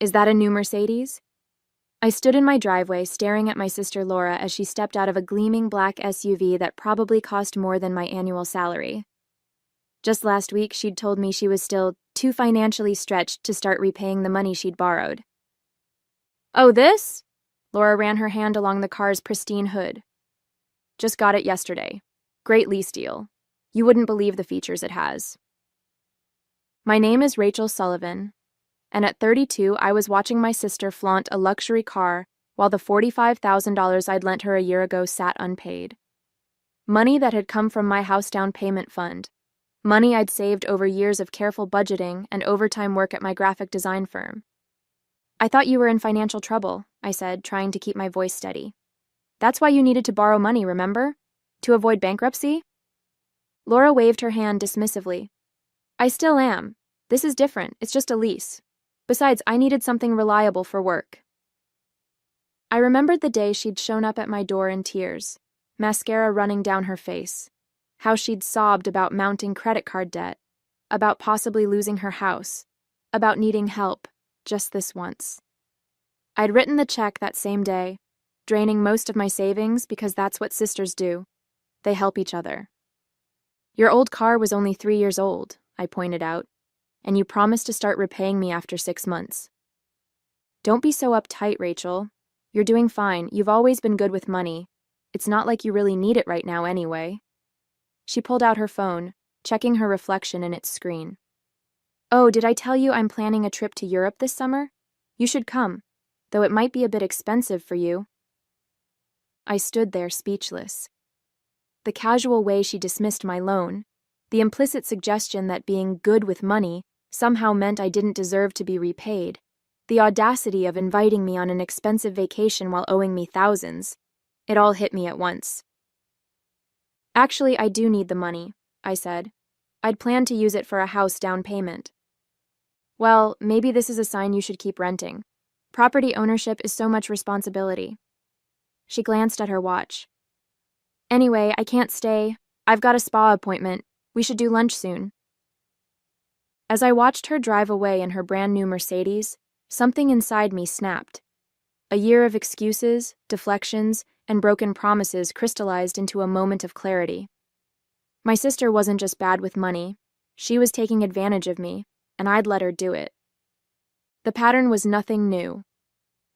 Is that a new Mercedes? I stood in my driveway staring at my sister Laura as she stepped out of a gleaming black SUV that probably cost more than my annual salary. Just last week, she'd told me she was still too financially stretched to start repaying the money she'd borrowed. Oh, this? Laura ran her hand along the car's pristine hood. Just got it yesterday. Great lease deal. You wouldn't believe the features it has. My name is Rachel Sullivan, and at 32, I was watching my sister flaunt a luxury car while the $45,000 I'd lent her a year ago sat unpaid. Money that had come from my house down payment fund. Money I'd saved over years of careful budgeting and overtime work at my graphic design firm. I thought you were in financial trouble, I said, trying to keep my voice steady. That's why you needed to borrow money, remember? To avoid bankruptcy? Laura waved her hand dismissively. I still am. This is different. It's just a lease. Besides, I needed something reliable for work. I remembered the day she'd shown up at my door in tears, mascara running down her face, how she'd sobbed about mounting credit card debt, about possibly losing her house, about needing help, just this once. I'd written the check that same day, draining most of my savings because that's what sisters do. They help each other. Your old car was only 3 years old, I pointed out, and you promised to start repaying me after 6 months. Don't be so uptight, Rachel. You're doing fine. You've always been good with money. It's not like you really need it right now anyway. She pulled out her phone, checking her reflection in its screen. Oh, did I tell you I'm planning a trip to Europe this summer? You should come, though it might be a bit expensive for you. I stood there speechless. The casual way she dismissed my loan, the implicit suggestion that being good with money somehow meant I didn't deserve to be repaid, the audacity of inviting me on an expensive vacation while owing me thousands, it all hit me at once. Actually, I do need the money, I said. I'd planned to use it for a house down payment. Well, maybe this is a sign you should keep renting. Property ownership is so much responsibility. She glanced at her watch. Anyway, I can't stay. I've got a spa appointment. We should do lunch soon. As I watched her drive away in her brand new Mercedes, something inside me snapped. A year of excuses, deflections, and broken promises crystallized into a moment of clarity. My sister wasn't just bad with money. She was taking advantage of me, and I'd let her do it. The pattern was nothing new.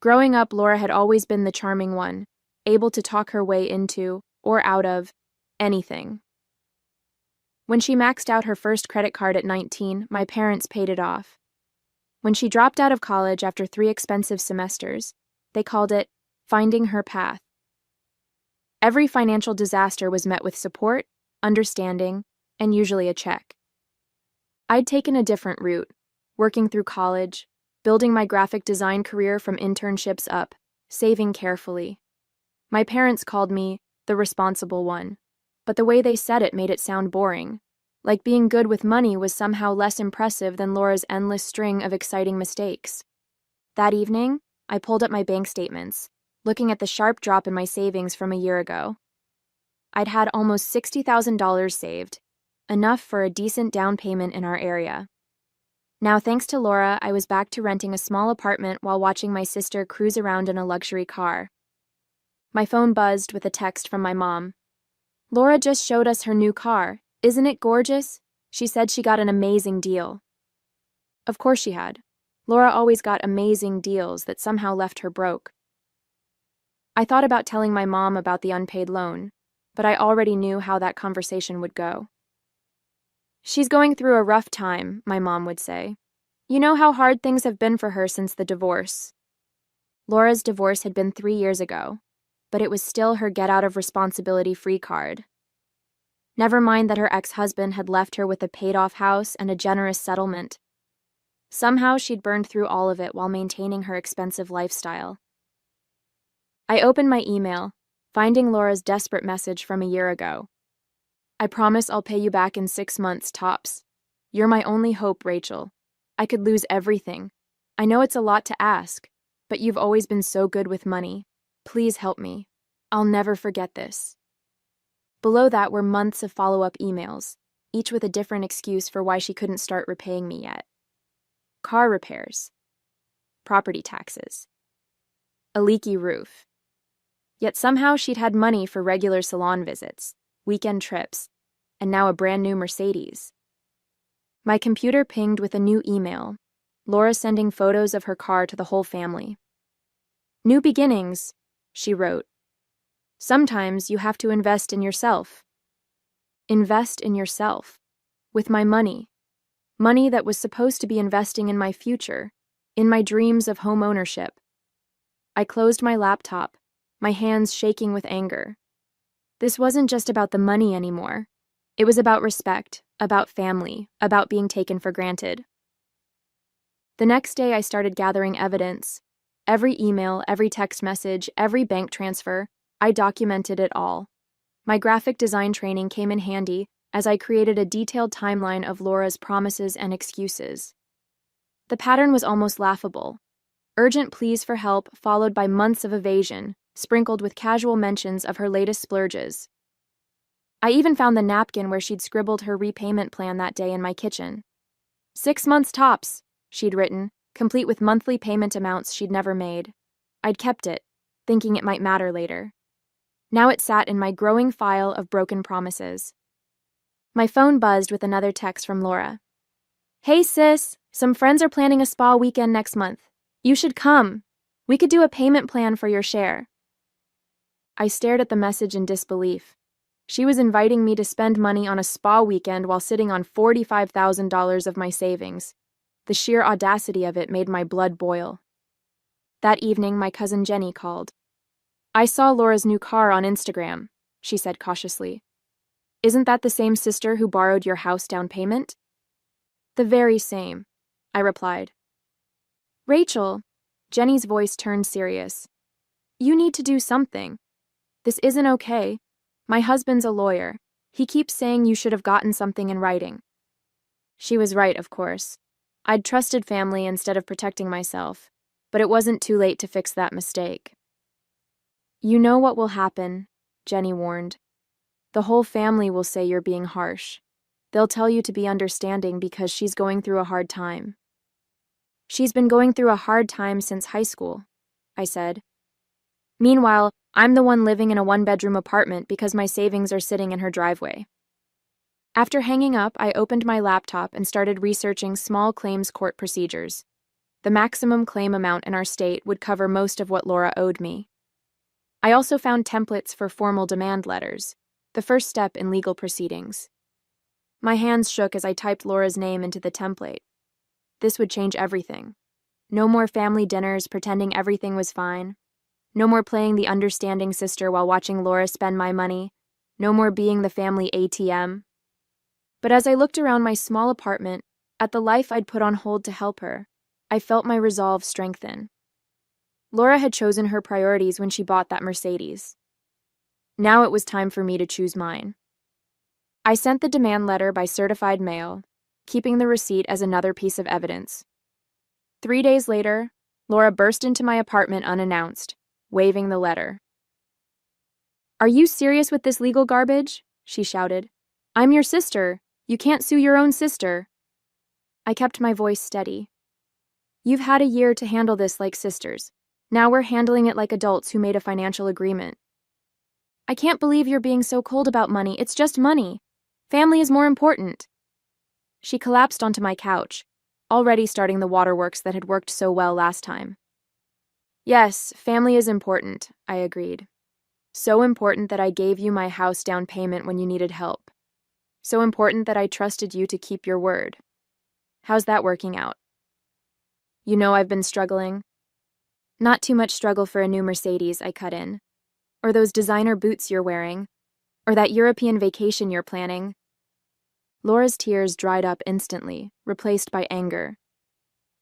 Growing up, Laura had always been the charming one, able to talk her way into, or out of, anything. When she maxed out her first credit card at 19, my parents paid it off. When she dropped out of college after 3 expensive semesters, they called it finding her path. Every financial disaster was met with support, understanding, and usually a check. I'd taken a different route, working through college, building my graphic design career from internships up, saving carefully. My parents called me the responsible one, but the way they said it made it sound boring, like being good with money was somehow less impressive than Laura's endless string of exciting mistakes. That evening, I pulled up my bank statements, looking at the sharp drop in my savings from a year ago. I'd had almost $60,000 saved, enough for a decent down payment in our area. Now, thanks to Laura, I was back to renting a small apartment while watching my sister cruise around in a luxury car. My phone buzzed with a text from my mom. Laura just showed us her new car. Isn't it gorgeous? She said she got an amazing deal. Of course she had. Laura always got amazing deals that somehow left her broke. I thought about telling my mom about the unpaid loan, but I already knew how that conversation would go. She's going through a rough time, my mom would say. You know how hard things have been for her since the divorce. Laura's divorce had been 3 years ago, but it was still her get-out-of-responsibility-free card. Never mind that her ex-husband had left her with a paid-off house and a generous settlement. Somehow she'd burned through all of it while maintaining her expensive lifestyle. I opened my email, finding Laura's desperate message from a year ago. I promise I'll pay you back in 6 months, tops. You're my only hope, Rachel. I could lose everything. I know it's a lot to ask, but you've always been so good with money. Please help me. I'll never forget this. Below that were months of follow-up emails, each with a different excuse for why she couldn't start repaying me yet. Car repairs. property taxes. A leaky roof. Yet somehow she'd had money for regular salon visits, weekend trips, and now a brand new Mercedes. My computer pinged with a new email, Laura sending photos of her car to the whole family. "New beginnings," she wrote. "Sometimes you have to invest in yourself." Invest in yourself. With my money. Money that was supposed to be investing in my future, in my dreams of home ownership. I closed my laptop, my hands shaking with anger. This wasn't just about the money anymore. It was about respect, about family, about being taken for granted. The next day I started gathering evidence. Every email, every text message, every bank transfer, I documented it all. My graphic design training came in handy as I created a detailed timeline of Laura's promises and excuses. The pattern was almost laughable. Urgent pleas for help followed by months of evasion, sprinkled with casual mentions of her latest splurges. I even found the napkin where she'd scribbled her repayment plan that day in my kitchen. 6 months tops, she'd written, complete with monthly payment amounts she'd never made. I'd kept it, thinking it might matter later. Now it sat in my growing file of broken promises. My phone buzzed with another text from Laura. "Hey sis, some friends are planning a spa weekend next month. You should come. We could do a payment plan for your share." I stared at the message in disbelief. She was inviting me to spend money on a spa weekend while sitting on $45,000 of my savings. The sheer audacity of it made my blood boil. That evening, my cousin Jenny called. "I saw Laura's new car on Instagram," she said cautiously. "Isn't that the same sister who borrowed your house down payment?" "The very same," I replied. "Rachel," Jenny's voice turned serious. "You need to do something. This isn't okay. My husband's a lawyer. He keeps saying you should have gotten something in writing." She was right, of course. I'd trusted family instead of protecting myself, but it wasn't too late to fix that mistake. "You know what will happen," Jenny warned. "The whole family will say you're being harsh. They'll tell you to be understanding because she's going through a hard time." "She's been going through a hard time since high school," I said. "Meanwhile, I'm the one living in a one-bedroom apartment because my savings are sitting in her driveway." After hanging up, I opened my laptop and started researching small claims court procedures. The maximum claim amount in our state would cover most of what Laura owed me. I also found templates for formal demand letters, the first step in legal proceedings. My hands shook as I typed Laura's name into the template. This would change everything. No more family dinners pretending everything was fine. No more playing the understanding sister while watching Laura spend my money. No more being the family ATM. But as I looked around my small apartment, at the life I'd put on hold to help her, I felt my resolve strengthen. Laura had chosen her priorities when she bought that Mercedes. Now it was time for me to choose mine. I sent the demand letter by certified mail, keeping the receipt as another piece of evidence. 3 days later, Laura burst into my apartment unannounced, waving the letter. "Are you serious with this legal garbage?" she shouted. "I'm your sister. You can't sue your own sister." I kept my voice steady. "You've had a year to handle this like sisters. Now we're handling it like adults who made a financial agreement." "I can't believe you're being so cold about money. It's just money. Family is more important." She collapsed onto my couch, already starting the waterworks that had worked so well last time. "Yes, family is important," I agreed. "So important that I gave you my house down payment when you needed help. So important that I trusted you to keep your word. How's that working out?" "You know I've been struggling." "Not too much struggle for a new Mercedes," I cut in. "Or those designer boots you're wearing. Or that European vacation you're planning." Laura's tears dried up instantly, replaced by anger.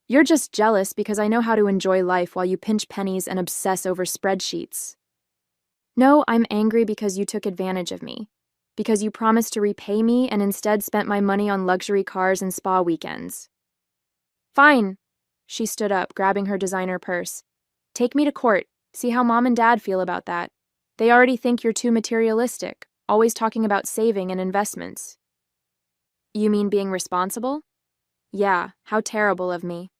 "You're just jealous because I know how to enjoy life while you pinch pennies and obsess over spreadsheets." "No, I'm angry because you took advantage of me. Because you promised to repay me and instead spent my money on luxury cars and spa weekends." "Fine." She stood up, grabbing her designer purse. "Take me to court. See how Mom and Dad feel about that. They already think you're too materialistic, always talking about saving and investments." "You mean being responsible?" "Yeah, how terrible of me."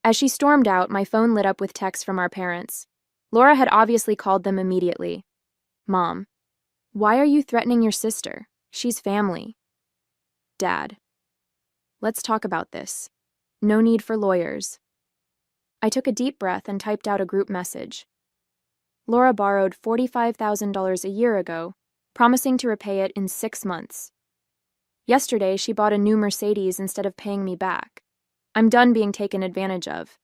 As she stormed out, my phone lit up with texts from our parents. Laura had obviously called them immediately. Mom, why are you threatening your sister? She's family. Dad, let's talk about this. No need for lawyers. I took a deep breath and typed out a group message. Laura borrowed $45,000 a year ago, promising to repay it in 6 months. Yesterday, she bought a new Mercedes instead of paying me back. I'm done being taken advantage of.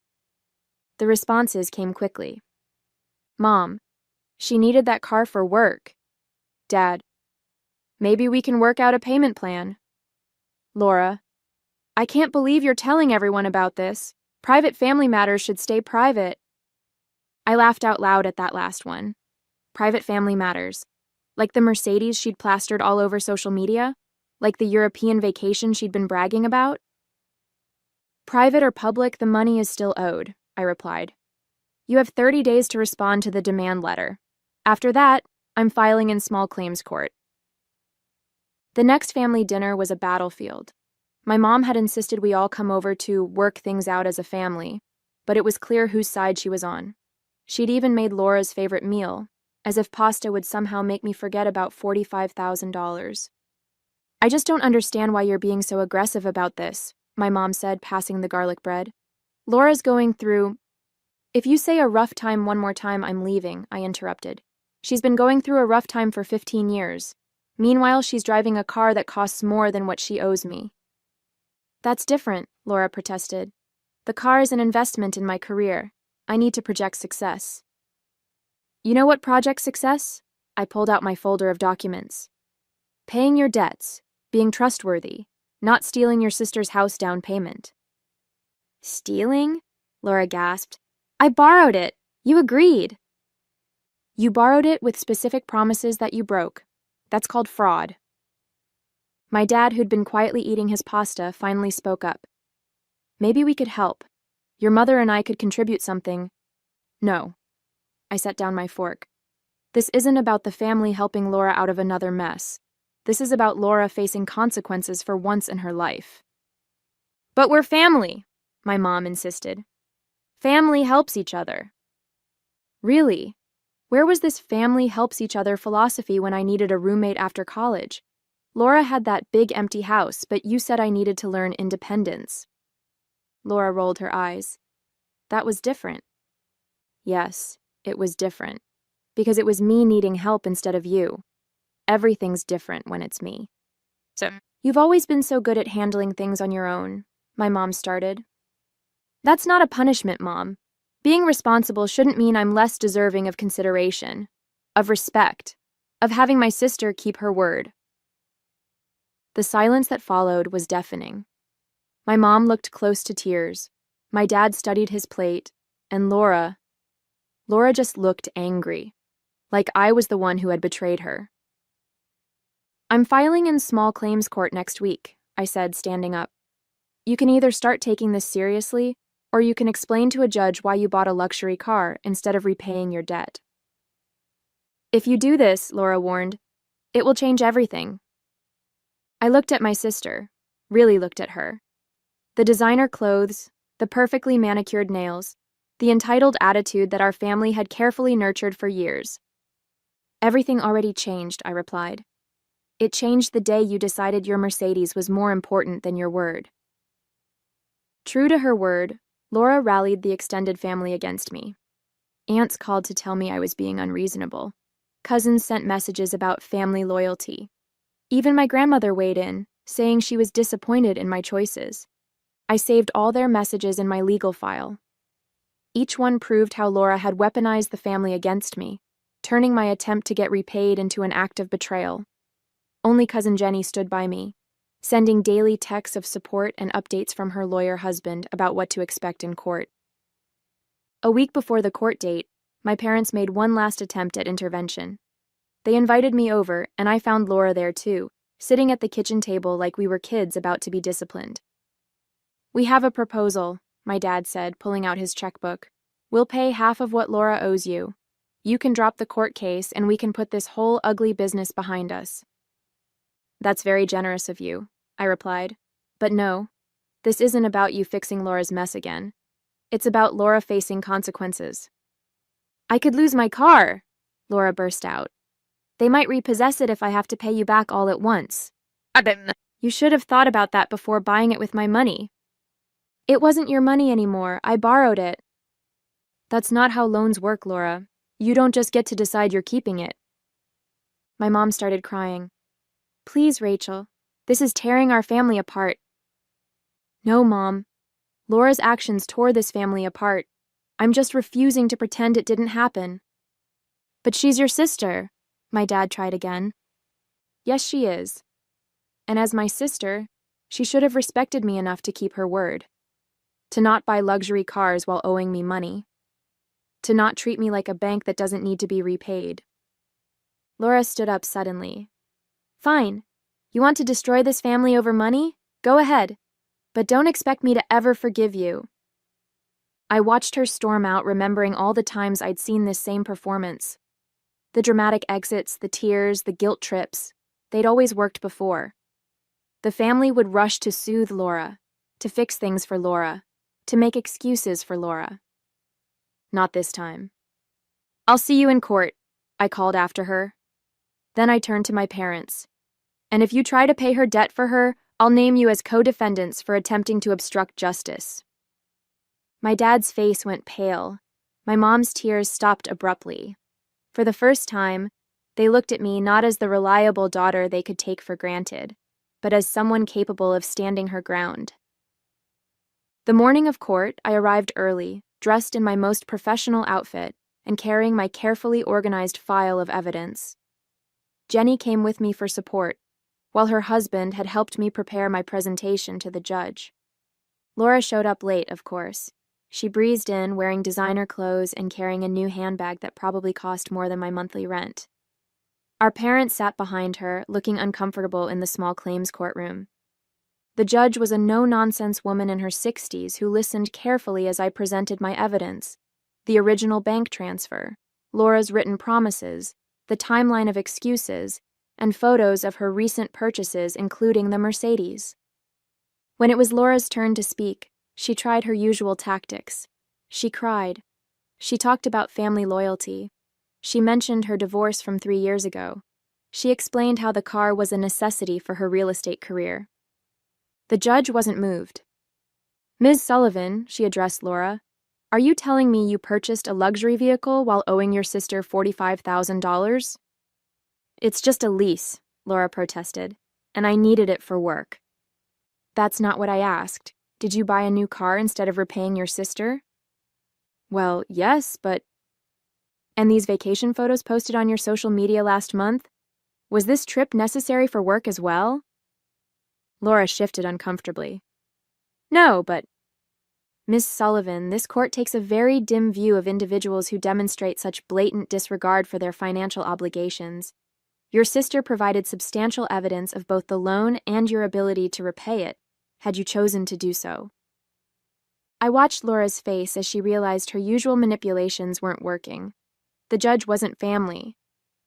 The responses came quickly. Mom, she needed that car for work. Dad, maybe we can work out a payment plan. Laura, I can't believe you're telling everyone about this. Private family matters should stay private. I laughed out loud at that last one. Private family matters. Like the Mercedes she'd plastered all over social media? Like the European vacation she'd been bragging about? Private or public, the money is still owed, I replied. You have 30 days to respond to the demand letter. After that, I'm filing in small claims court. The next family dinner was a battlefield. My mom had insisted we all come over to work things out as a family, but it was clear whose side she was on. She'd even made Laura's favorite meal, as if pasta would somehow make me forget about $45,000. I just don't understand why you're being so aggressive about this, my mom said, passing the garlic bread. Laura's going through... If you say a rough time one more time, I'm leaving, I interrupted. She's been going through a rough time for 15 years. Meanwhile, she's driving a car that costs more than what she owes me. That's different, Laura protested. The car is an investment in my career. I need to project success. You know what projects success? I pulled out my folder of documents. Paying your debts, being trustworthy, not stealing your sister's house down payment. Stealing? Laura gasped. I borrowed it. You agreed. You borrowed it with specific promises that you broke. That's called fraud. My dad, who'd been quietly eating his pasta, finally spoke up. Maybe we could help. Your mother and I could contribute something. No. I set down my fork. This isn't about the family helping Laura out of another mess. This is about Laura facing consequences for once in her life. But we're family, my mom insisted. Family helps each other. Really? Where was this family helps each other philosophy when I needed a roommate after college? Laura had that big empty house, but you said I needed to learn independence. Laura rolled her eyes. That was different. Yes, it was different. Because it was me needing help instead of you. Everything's different when it's me. So, you've always been so good at handling things on your own, my mom started. That's not a punishment, Mom. Being responsible shouldn't mean I'm less deserving of consideration, of respect, of having my sister keep her word. The silence that followed was deafening. My mom looked close to tears. My dad studied his plate, and Laura just looked angry, like I was the one who had betrayed her. I'm filing in small claims court next week, I said, standing up. You can either start taking this seriously, or you can explain to a judge why you bought a luxury car instead of repaying your debt. If you do this, Laura warned, it will change everything. I looked at my sister, really looked at her. The designer clothes, the perfectly manicured nails, the entitled attitude that our family had carefully nurtured for years. Everything already changed, I replied. It changed the day you decided your Mercedes was more important than your word. True to her word, Laura rallied the extended family against me. Aunts called to tell me I was being unreasonable. Cousins sent messages about family loyalty. Even my grandmother weighed in, saying she was disappointed in my choices. I saved all their messages in my legal file. Each one proved how Laura had weaponized the family against me, turning my attempt to get repaid into an act of betrayal. Only Cousin Jenny stood by me, sending daily texts of support and updates from her lawyer husband about what to expect in court. A week before the court date, my parents made one last attempt at intervention. They invited me over, and I found Laura there too, sitting at the kitchen table like we were kids about to be disciplined. We have a proposal, my dad said, pulling out his checkbook. We'll pay half of what Laura owes you. You can drop the court case, and we can put this whole ugly business behind us. That's very generous of you, I replied. But no, this isn't about you fixing Laura's mess again. It's about Laura facing consequences. I could lose my car, Laura burst out. They might repossess it if I have to pay you back all at once. You should have thought about that before buying it with my money. It wasn't your money anymore. I borrowed it. That's not how loans work, Laura. You don't just get to decide you're keeping it. My mom started crying. Please, Rachel. This is tearing our family apart. No, Mom. Laura's actions tore this family apart. I'm just refusing to pretend it didn't happen. But she's your sister, my dad tried again. Yes, she is. And as my sister, she should have respected me enough to keep her word. To not buy luxury cars while owing me money. To not treat me like a bank that doesn't need to be repaid. Laura stood up suddenly. Fine. You want to destroy this family over money? Go ahead. But don't expect me to ever forgive you. I watched her storm out, remembering all the times I'd seen this same performance. The dramatic exits, the tears, the guilt trips. They'd always worked before. The family would rush to soothe Laura, to fix things for Laura, to make excuses for Laura. Not this time. I'll see you in court, I called after her. Then I turned to my parents. And if you try to pay her debt for her, I'll name you as co-defendants for attempting to obstruct justice. My dad's face went pale. My mom's tears stopped abruptly. For the first time, they looked at me not as the reliable daughter they could take for granted, but as someone capable of standing her ground. The morning of court, I arrived early, dressed in my most professional outfit and carrying my carefully organized file of evidence. Jenny came with me for support, while her husband had helped me prepare my presentation to the judge. Laura showed up late, of course. She breezed in, wearing designer clothes and carrying a new handbag that probably cost more than my monthly rent. Our parents sat behind her, looking uncomfortable in the small claims courtroom. The judge was a no-nonsense woman in her 60s who listened carefully as I presented my evidence, the original bank transfer, Laura's written promises, the timeline of excuses, and photos of her recent purchases, including the Mercedes. When it was Laura's turn to speak, she tried her usual tactics. She cried. She talked about family loyalty. She mentioned her divorce from 3 years ago. She explained how the car was a necessity for her real estate career. The judge wasn't moved. Ms. Sullivan, she addressed Laura, are you telling me you purchased a luxury vehicle while owing your sister $45,000? It's just a lease, Laura protested, and I needed it for work. That's not what I asked. Did you buy a new car instead of repaying your sister? Well, yes, but... And these vacation photos posted on your social media last month? Was this trip necessary for work as well? Laura shifted uncomfortably. No, but... Miss Sullivan, this court takes a very dim view of individuals who demonstrate such blatant disregard for their financial obligations. Your sister provided substantial evidence of both the loan and your ability to repay it, had you chosen to do so. I watched Laura's face as she realized her usual manipulations weren't working. The judge wasn't family.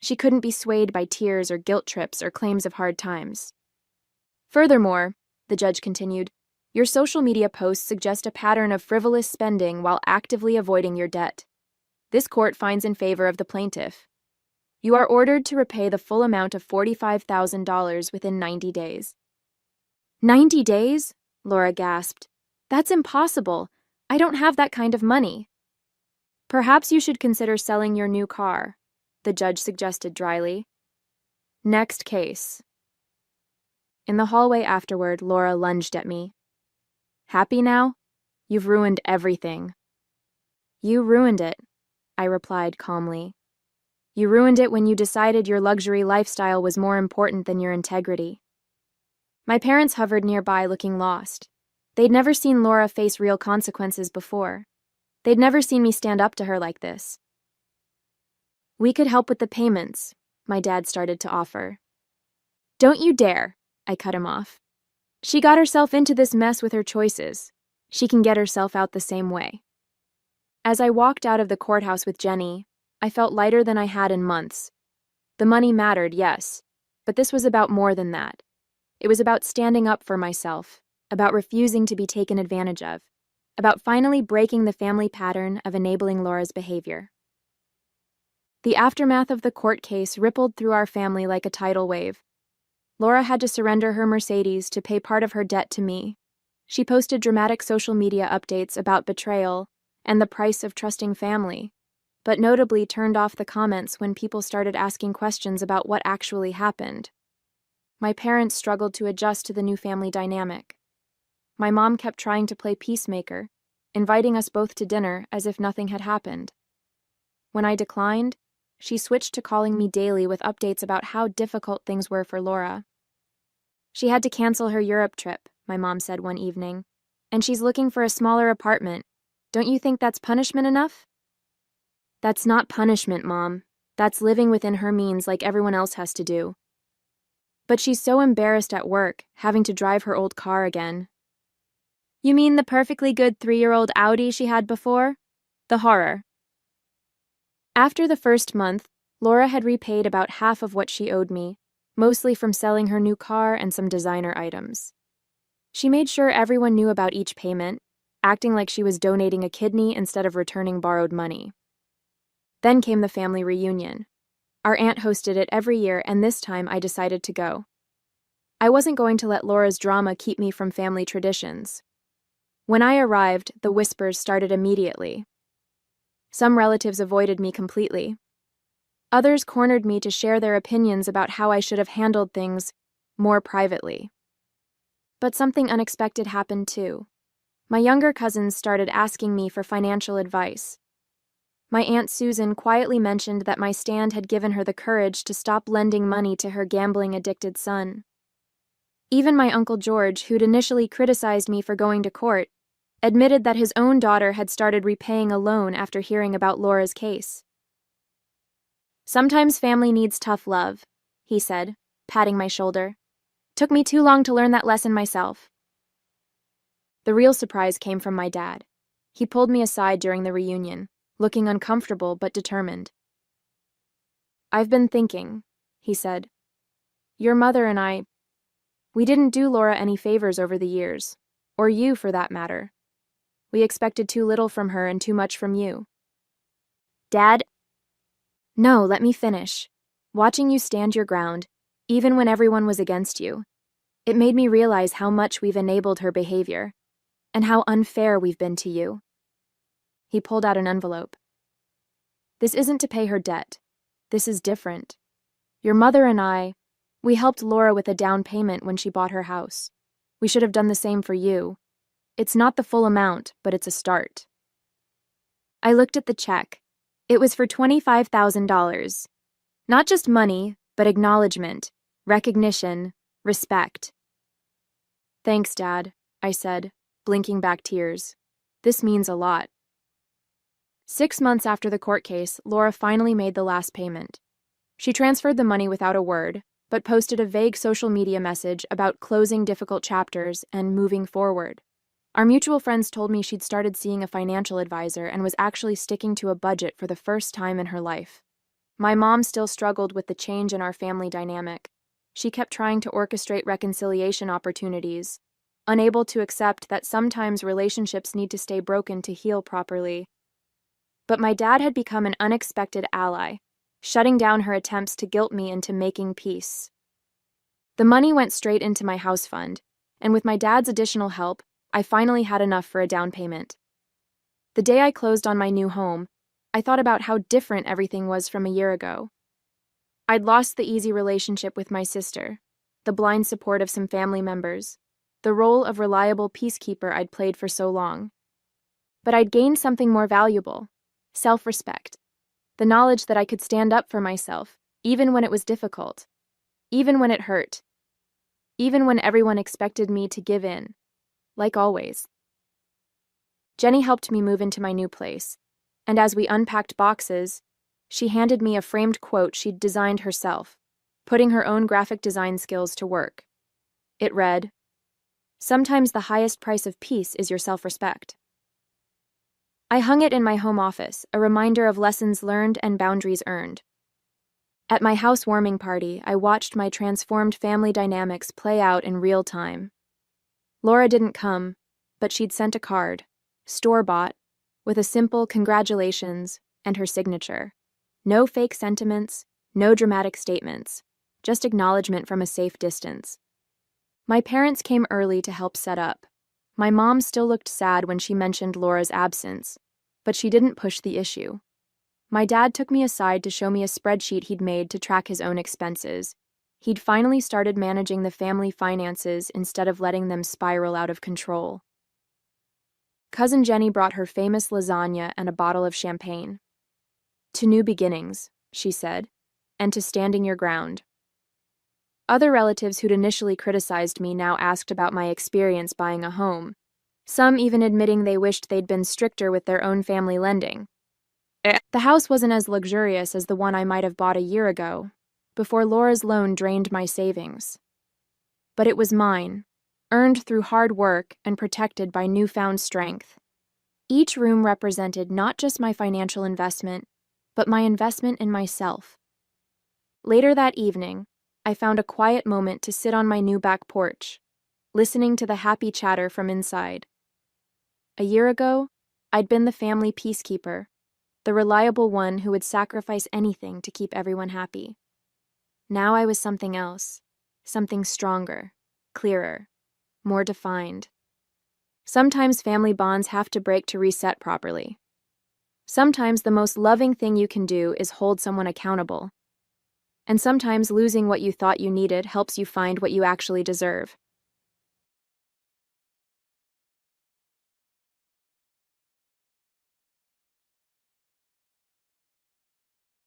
She couldn't be swayed by tears or guilt trips or claims of hard times. Furthermore, the judge continued, your social media posts suggest a pattern of frivolous spending while actively avoiding your debt. This court finds in favor of the plaintiff. You are ordered to repay the full amount of $45,000 within 90 days. 90 days? Laura gasped. That's impossible. I don't have that kind of money. Perhaps you should consider selling your new car, the judge suggested dryly. Next case. In the hallway afterward, Laura lunged at me. Happy now? You've ruined everything. You ruined it, I replied calmly. You ruined it when you decided your luxury lifestyle was more important than your integrity. My parents hovered nearby, looking lost. They'd never seen Laura face real consequences before. They'd never seen me stand up to her like this. We could help with the payments, my dad started to offer. Don't you dare, I cut him off. She got herself into this mess with her choices. She can get herself out the same way. As I walked out of the courthouse with Jenny, I felt lighter than I had in months. The money mattered, yes, but this was about more than that. It was about standing up for myself, about refusing to be taken advantage of. about finally breaking the family pattern of enabling Laura's behavior. The aftermath of the court case rippled through our family like a tidal wave. Laura had to surrender her Mercedes to pay part of her debt to me. She posted dramatic social media updates about betrayal and the price of trusting family, but notably turned off the comments when people started asking questions about what actually happened. My parents struggled to adjust to the new family dynamic. My mom kept trying to play peacemaker, inviting us both to dinner as if nothing had happened. When I declined, she switched to calling me daily with updates about how difficult things were for Laura. She had to cancel her Europe trip, my mom said one evening, and she's looking for a smaller apartment. Don't you think that's punishment enough? That's not punishment, Mom. That's living within her means like everyone else has to do. But she's so embarrassed at work, having to drive her old car again. You mean the perfectly good 3-year-old Audi she had before? The horror. After the first month, Laura had repaid about half of what she owed me, mostly from selling her new car and some designer items. She made sure everyone knew about each payment, acting like she was donating a kidney instead of returning borrowed money. Then came the family reunion. Our aunt hosted it every year, and this time I decided to go. I wasn't going to let Laura's drama keep me from family traditions. When I arrived, the whispers started immediately. Some relatives avoided me completely. Others cornered me to share their opinions about how I should have handled things more privately. But something unexpected happened too. My younger cousins started asking me for financial advice. My Aunt Susan quietly mentioned that my stand had given her the courage to stop lending money to her gambling-addicted son. Even my Uncle George, who'd initially criticized me for going to court, admitted that his own daughter had started repaying a loan after hearing about Laura's case. Sometimes family needs tough love, he said, patting my shoulder. Took me too long to learn that lesson myself. The real surprise came from my dad. He pulled me aside during the reunion, looking uncomfortable but determined. I've been thinking, he said. Your mother and we didn't do Laura any favors over the years, or you for that matter. We expected too little from her and too much from you. Dad? No, let me finish. Watching you stand your ground, even when everyone was against you, it made me realize how much we've enabled her behavior, and how unfair we've been to you. He pulled out an envelope. This isn't to pay her debt. This is different. Your mother and we helped Laura with a down payment when she bought her house. We should have done the same for you. It's not the full amount, but it's a start. I looked at the check. It was for $25,000. Not just money, but acknowledgement, recognition, respect. Thanks, Dad, I said, blinking back tears. This means a lot. 6 months after the court case, Laura finally made the last payment. She transferred the money without a word, but posted a vague social media message about closing difficult chapters and moving forward. Our mutual friends told me she'd started seeing a financial advisor and was actually sticking to a budget for the first time in her life. My mom still struggled with the change in our family dynamic. She kept trying to orchestrate reconciliation opportunities, unable to accept that sometimes relationships need to stay broken to heal properly. But my dad had become an unexpected ally, shutting down her attempts to guilt me into making peace. The money went straight into my house fund, and with my dad's additional help, I finally had enough for a down payment. The day I closed on my new home, I thought about how different everything was from a year ago. I'd lost the easy relationship with my sister, the blind support of some family members, the role of reliable peacekeeper I'd played for so long. But I'd gained something more valuable, self-respect, the knowledge that I could stand up for myself, even when it was difficult, even when it hurt, even when everyone expected me to give in, like always. Jenny helped me move into my new place, and as we unpacked boxes, she handed me a framed quote she'd designed herself, putting her own graphic design skills to work. It read, "Sometimes the highest price of peace is your self-respect." I hung it in my home office, a reminder of lessons learned and boundaries earned. At my housewarming party, I watched my transformed family dynamics play out in real time. Laura didn't come, but she'd sent a card, store-bought, with a simple congratulations and her signature. No fake sentiments, no dramatic statements, just acknowledgement from a safe distance. My parents came early to help set up. My mom still looked sad when she mentioned Laura's absence, but she didn't push the issue. My dad took me aside to show me a spreadsheet he'd made to track his own expenses. He'd finally started managing the family finances instead of letting them spiral out of control. Cousin Jenny brought her famous lasagna and a bottle of champagne. "To new beginnings," she said, "and to standing your ground." Other relatives who'd initially criticized me now asked about my experience buying a home, some even admitting they wished they'd been stricter with their own family lending. The house wasn't as luxurious as the one I might have bought a year ago, before Laura's loan drained my savings. But it was mine, earned through hard work and protected by newfound strength. Each room represented not just my financial investment, but my investment in myself. Later that evening, I found a quiet moment to sit on my new back porch, listening to the happy chatter from inside. A year ago, I'd been the family peacekeeper, the reliable one who would sacrifice anything to keep everyone happy. Now I was something else, something stronger, clearer, more defined. Sometimes family bonds have to break to reset properly. Sometimes the most loving thing you can do is hold someone accountable. And sometimes losing what you thought you needed helps you find what you actually deserve.